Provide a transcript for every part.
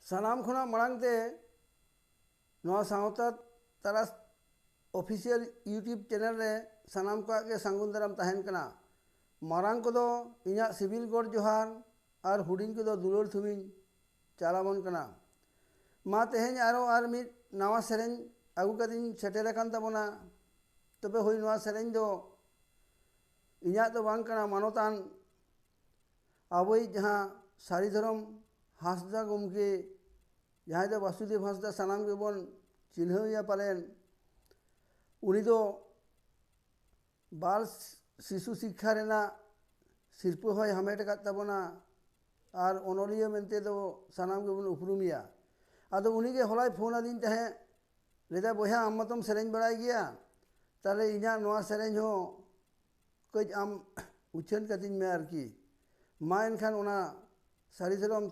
सानाम खुना मांगते नवा सावता तारास ऑफिशियल यूट्यूब चैनल रे सानाम को के सांगुन दाराम तहन कना मारांग को दो इना सिविल गॉड जोहार और हुडिंग को दो दुलोर थुमिन चालामन कना मा तेहेन आरो मिट नवा सेरेन आगु कदिन सेटेर कान ताबोना तबे होई नवा सेरेन दो इना तो बांग कना मानोतान आबोई जहां सारी धर्म हासदा गुमके जहां दो वासुदेव हासदा सानाम के बन चिन्हया पालेन उनी दो बाल शिशु शिक्षा रेना शिल्प हय हामेट काद ताबोना और अनलिया मेनते दो सानाम के बन उपरुमिया आदो उनी के हलाय फोन आदिन तहे लेदा बया आम मतम सेरेन बड़ाय गया ताले इना नवा सेरेन हो कज आम उछन कदिन में आरकी मा एनखान ओना सारी धरम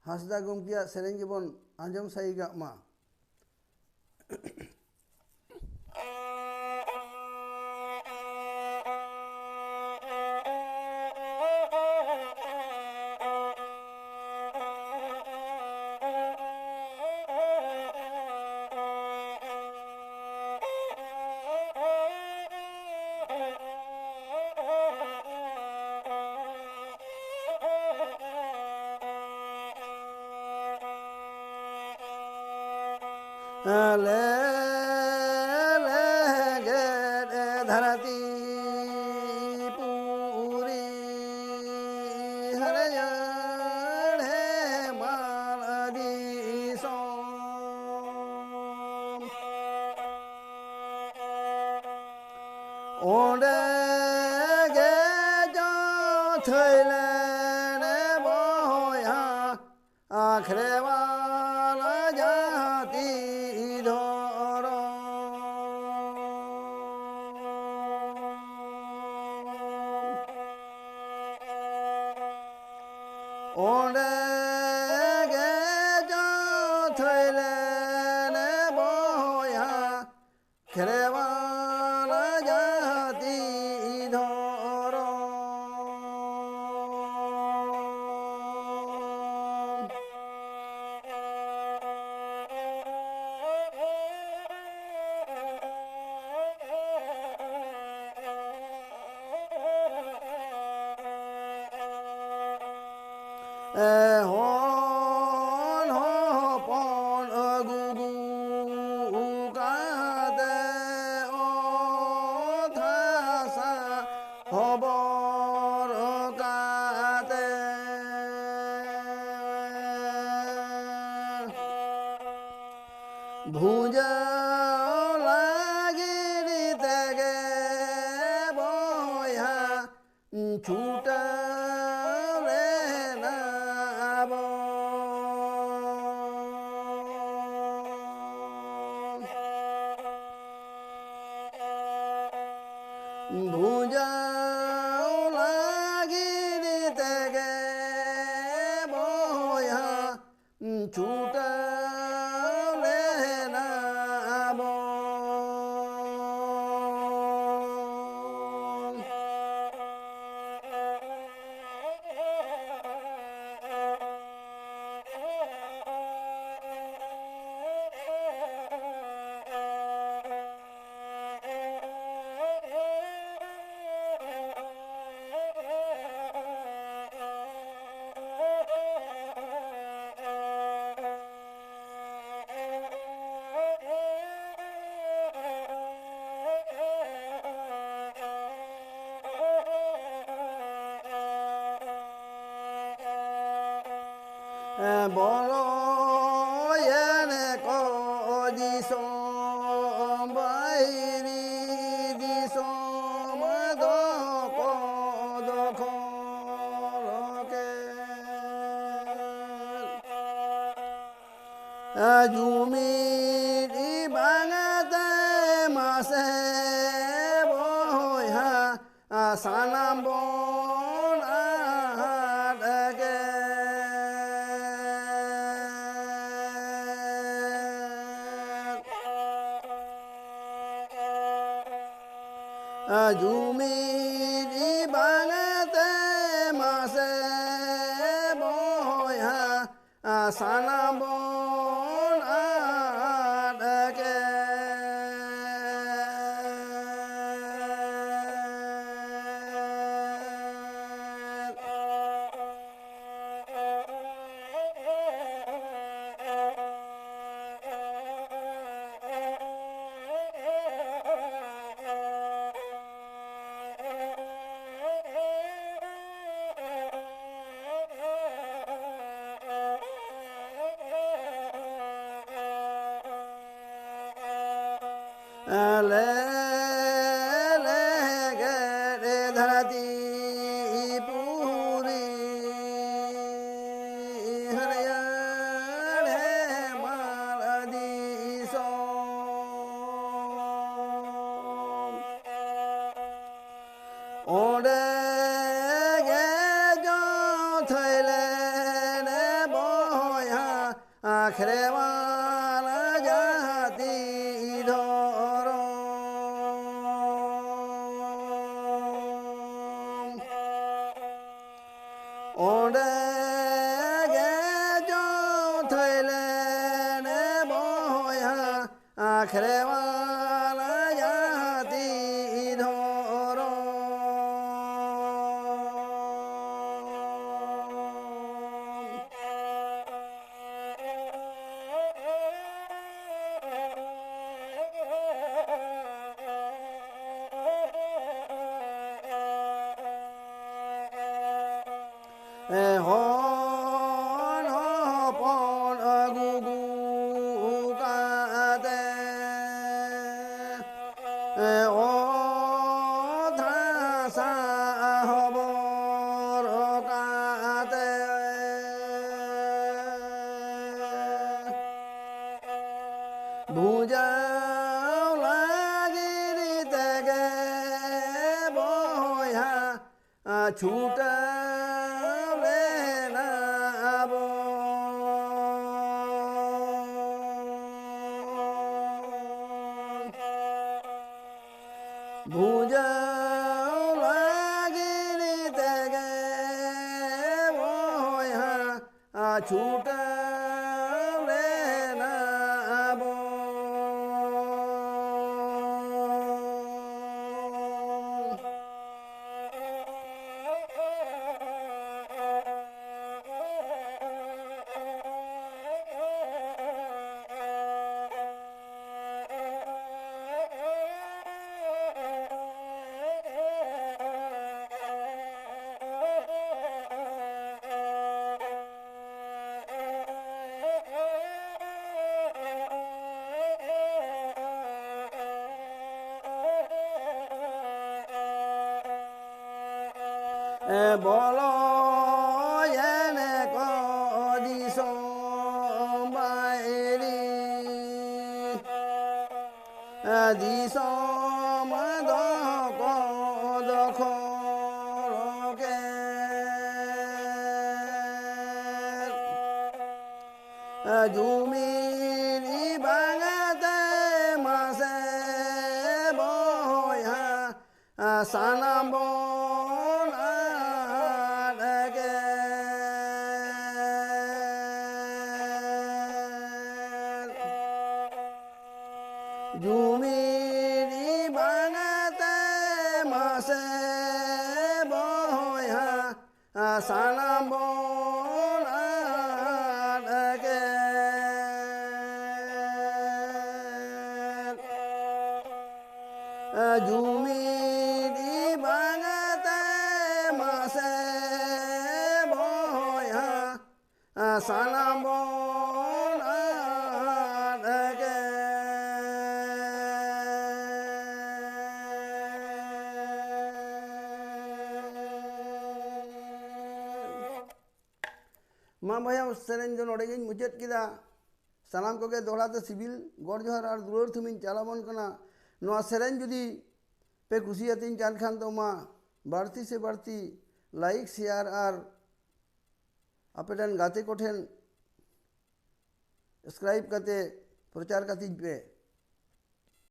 हासदा गमकिया सेरेन के बन आंजम साइगा मा ले ले गे धरती पूरी हरियर है मालदी सो ओंडे गे जो थैले ने बोया आखरे वाला जाती ओंडे गे जो थैले ने बोया खेरेवाला जाती धरो hon ho pon gugu kade o thasa hobor kade bhuja lagiri tege boya chuta भुजा लागिरी तगे बोया छूटा लेना बो bolo yene ko di som bairi di som do ko do ko ke ajumi di bangate mase boya sanam bon adage Ajumiri banate mase boya sanam bon adake छूटा लेना बो भूजा लागिनी तेगे बोया छूटा लेना बो bolo yene ko di som bairi di som do ko do khoroke jumi ni bangate mase boya sanam Jumiri banate mase boya sanam bon adake Jumiri banate mase boya sanam bon adake माँ भैया उस सेरेन जो नोड़े गई मुझे किदा सलाम को के दोहराते सिविल गौर जोहर और दुलर थुमिन चालामन कना नोआ सेरेन जुदी पे खुशी अतिन चाल खान तो माँ बढ़ती से बढ़ती लाइक शेयर और अपेडन गाते कोठेन सब्सक्राइब करते प्रचार करती पे